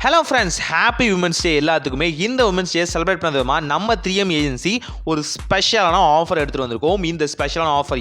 Hello friends, happy women's day எல்லாத்துக்குமே. இந்த women's day celebrate பண்ண விதமாக நம்ம 3M ஏஜென்சி ஒரு ஸ்பெஷலான ஆஃபர் எடுத்துகிட்டு வந்திருக்கோம். இந்த ஸ்பெஷலான ஆஃபர்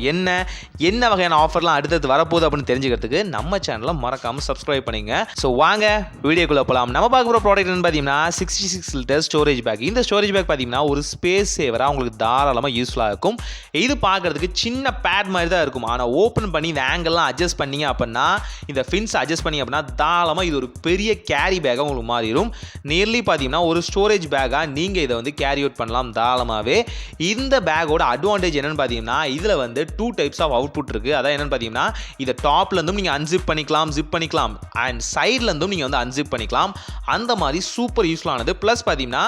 என்ன வகையான ஆஃபர்லாம் அடுத்தது வரப்போகுது அப்படின்னு தெரிஞ்சுக்கிறதுக்கு நம்ம சேனலை மறக்காமல் சப்ஸ்கிரைப் பண்ணிங்க. ஸோ வாங்க வீடியோக்குள்ளே போகலாம். நம்ம பார்க்க போகிற ப்ராடக்ட் பார்த்தீங்கன்னா 66 லிட்டர் ஸ்டோரேஜ் பேக். இந்த ஸ்டோரேஜ் பேக் பார்த்தீங்கன்னா ஒரு ஸ்பேஸ் சேவராக உங்களுக்கு தாராளமாக யூஸ்ஃபுல்லாக இருக்கும். இது பார்க்குறதுக்கு சின்ன பேட் மாதிரி தான் இருக்கும். ஆனால் ஓப்பன் பண்ணி இந்த ஆங்கிள்லாம் அட்ஜஸ்ட் பண்ணிங்க அப்படின்னா, இந்த ஃபின்ஸ் அட்ஜஸ்ட் பண்ணிங்க அப்படின்னா தாராளமாக இது ஒரு பெரிய கேரி பேக்காக உங்களுக்கு மாறிடும். நியர்லி பார்த்தீங்கன்னா ஒரு ஸ்டோரேஜ் பேக்காக நீங்கள் இதை வந்து கேரி அவுட் பண்ணலாம் தாராளமாகவே. இந்த பேக்கோட அட்வான்டேஜ் என்னென்னு பார்த்தீங்கன்னா, இதில் வந்து 2 டைப்ஸ் ஆஃப் அவுட்புட் இருக்குது. அதான் என்னென்னு பார்த்தீங்கன்னா, இதை டாப்லேருந்தும் நீங்கள் அன்சிப் பண்ணிக்கலாம், ஜிப் பண்ணிக்கலாம், அண்ட் சைட்லேருந்தும் நீங்கள் வந்து அன்சிப் பண்ணிக்கலாம். அந்த மாதிரி சூப்பர் யூஸ்ஃபுல்லானது. ப்ளஸ் பார்த்தீங்கன்னா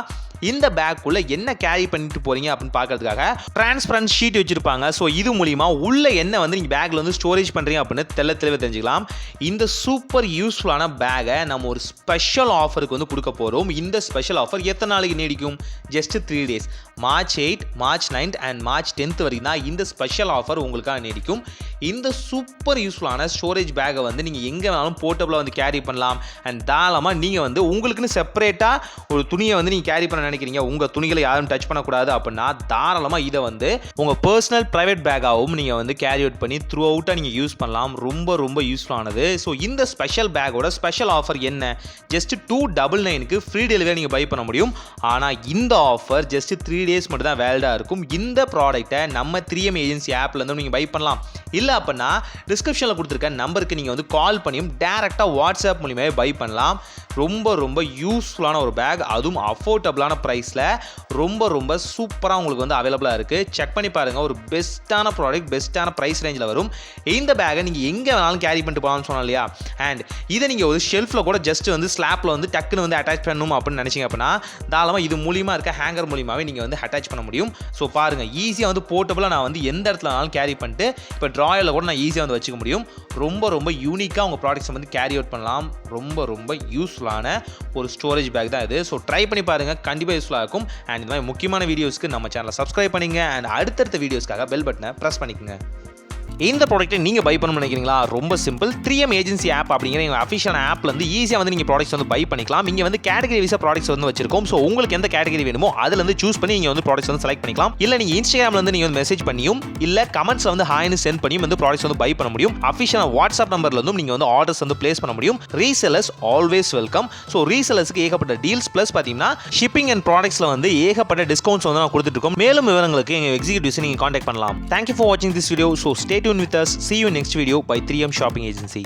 இந்த பேக்குள்ளே என்ன கேரி பண்ணிட்டு போகிறீங்க அப்படின்னு பார்க்கறதுக்காக டிரான்ஸ்பரண்ட் ஷீட் வச்சுருப்பாங்க. ஸோ இது மூலிமா உள்ள என்ன வந்து நீங்கள் பேக்கில் வந்து ஸ்டோரேஜ் பண்ணுறீங்க அப்படின்னு தெளிவாக தெரிஞ்சுக்கலாம். இந்த சூப்பர் யூஸ்ஃபுல்லான பேக்கை நம்ம ஒரு ஸ்பெஷல் ஆஃபருக்கு வந்து கொடுக்க போகிறோம். இந்த ஸ்பெஷல் ஆஃபர் எத்தனை நாளைக்கு நீடிக்கும்? Just 3 days. March 8, March 9 and March 10 வரைக்கும் தான் இந்த ஸ்பெஷல் ஆஃபர் உங்களுக்காக நீடிக்கும். இந்த சூப்பர் யூஸ்ஃபுல்லான ஸ்டோரேஜ் பேக்கை வந்து நீங்கள் எங்கே வேணாலும் போர்ட்டபிளாக வந்து கேரி பண்ணலாம். அண்ட் தாராளமாக நீங்கள் வந்து உங்களுக்குன்னு செப்பரேட்டாக ஒரு துணியை வந்து நீங்கள் கேரி பண்ண நினைக்கிறீங்க, உங்கள் துணிகளை யாரும் டச் பண்ணக்கூடாது அப்படின்னா தாராளமாக இதை வந்து உங்கள் பர்சனல் ப்ரைவேட் பேக்காகவும் நீங்கள் வந்து கேரி அவுட் பண்ணி த்ரூ அவுட்டாக நீங்கள் யூஸ் பண்ணலாம். ரொம்ப யூஸ்ஃபுல்லானது. ஸோ இந்த ஸ்பெஷல் பேக்கோட ஸ்பெஷல் ஆஃபர் என்ன? ஜஸ்ட் 299க்கு ஃப்ரீ டெலிவரி நீங்கள் பை பண்ண முடியும். ஆனால் இந்த ஆஃபர் ஜஸ்ட் 3 days மட்டும் தான் வேலிடாக இருக்கும். இந்த ப்ராடக்ட்டை நம்ம 3M ஏஜென்சி ஆப்லேருந்து நீங்கள் பை பண்ணலாம். இல்லை அப்படின்னா டிஸ்கிரிப்ஷனில் கொடுத்துருக்க நம்பருக்கு நீங்கள் வந்து கால் பண்ணியும் டேரெக்டாக வாட்ஸ்அப் மூலியமாகவே பை பண்ணலாம். ரொம்ப யூஸ்ஃபுல்லான ஒரு பேக், அதுவும் அஃபோர்டபுளான ப்ரைஸில் ரொம்ப சூப்பராக உங்களுக்கு வந்து அவைலபிளாக இருக்குது. செக் பண்ணி பாருங்கள். ஒரு பெஸ்ட்டான ப்ராடக்ட், பெஸ்ட்டான ப்ரைஸ் ரேஞ்சில் வரும். இந்த பேக்கை நீங்கள் எங்கே வேணாலும் கேரி பண்ணிட்டு போகலாம்னு சொன்னோம் இல்லையா? அண்ட் இதை நீங்கள் ஒரு ஷெல்ஃபில் கூட ஜஸ்ட் வந்து ஸ்லாப்பில் வந்து டக்குன்னு வந்து அட்டாச் பண்ணணும் அப்படின்னு நினச்சிங்க அப்படின்னா தாராளமாக இது மூலியமாக இருக்க ஹேங்கர் மூலியமாகவே நீங்கள் வந்து அட்டாச் பண்ண முடியும். ஸோ பாருங்கள், ஈஸியாக வந்து போர்ட்டபுளாக நான் வந்து எந்த இடத்துல வேணாலும் கேரி பண்ணிட்டு இப்போ ட்ராயரில் கூட நான் ஈஸியாக வந்து வச்சுக்க முடியும். ரொம்ப யூனிக்காக உங்கள் ப்ராடக்ட்ஸை வந்து கேரி அவுட் பண்ணலாம். ரொம்ப யூஸ்ஃபுல்லான ஒரு ஸ்டோரேஜ் பேக் தான் இது. ஸோ ட்ரை பண்ணி பாருங்கள், கண்டிப்பாக யூஸ்ஃபுல்லாக இருக்கும். அண்ட் இந்த மாதிரி முக்கியமான வீடியோஸ்க்கு நம்ம சேனலை சப்ஸ்கிரைப் பண்ணிங்க. அண்ட் அடுத்தடுத்த வீடியோஸ்க்காக பெல் பட்டனை ப்ரெஸ் பண்ணிக்கோங்க. இந்த ப்ராடக்ட்டை நீங்கள் பை பண்ணணும்னு நினைக்கிறீங்களா? ரொம்ப சிம்பிள். 3M ஏஜென்சி ஆப் அப்படிங்கிற எங்கள் அஃபிஷியல் ஆப்லேருந்து ஈஸியாக வந்து நீங்கள் ப்ராடக்ட்ஸ் வந்து பை பண்ணிக்கலாம். இங்கே வந்து கேட்டகரி வைஸாக ப்ராடக்ட்ஸ் வந்து வச்சிருக்கோம். ஸோ உங்களுக்கு எந்த கேட்டகரி வேணுமோ அதுலேருந்து சூஸ் பண்ணி நீங்கள் வந்து ப்ராடக்ட்ஸ் வந்து செலக்ட் பண்ணிக்கலாம். இல்லை நீங்கள் இன்ஸ்டாகிராம்லேருந்து நீங்கள் வந்து மெசேஜ் பண்ணியும், இல்லை கமெண்ட்ஸில் வந்து ஹாய்னு சென்ட் பண்ணியும் வந்து ப்ராடக்ட்ஸ் வந்து பை பண்ண முடியும். அஃபிஷியல் வாட்ஸ்அப் நம்பர்லேருந்தும் நீங்கள் வந்து ஆர்டர்ஸ் வந்து பிளேஸ் பண்ண முடியும். Resellers always welcome. ஸோ ரீசெல்லர்ஸ்க்கு ஏகப்பட்ட டீல்ஸ் ப்ளஸ் பார்த்தீங்கன்னா ஷிப்பிங் அண்ட் ப்ராடக்ட்ஸில் வந்து ஏகப்பட்ட டிஸ்கவுண்ட்ஸ் வந்து நான் கொடுத்துட்டு இருக்கோம். மேலும் விவரங்களுக்கு எங்கள் எக்ஸிக்யூட்டிவ்ஸை நீங்கள் காண்டாக்ட் பண்ணலாம். தேங்க்யூ ஃபார் வாட்சிங் this video. So stay tune with us. See you next video by 3M Shopping Agency.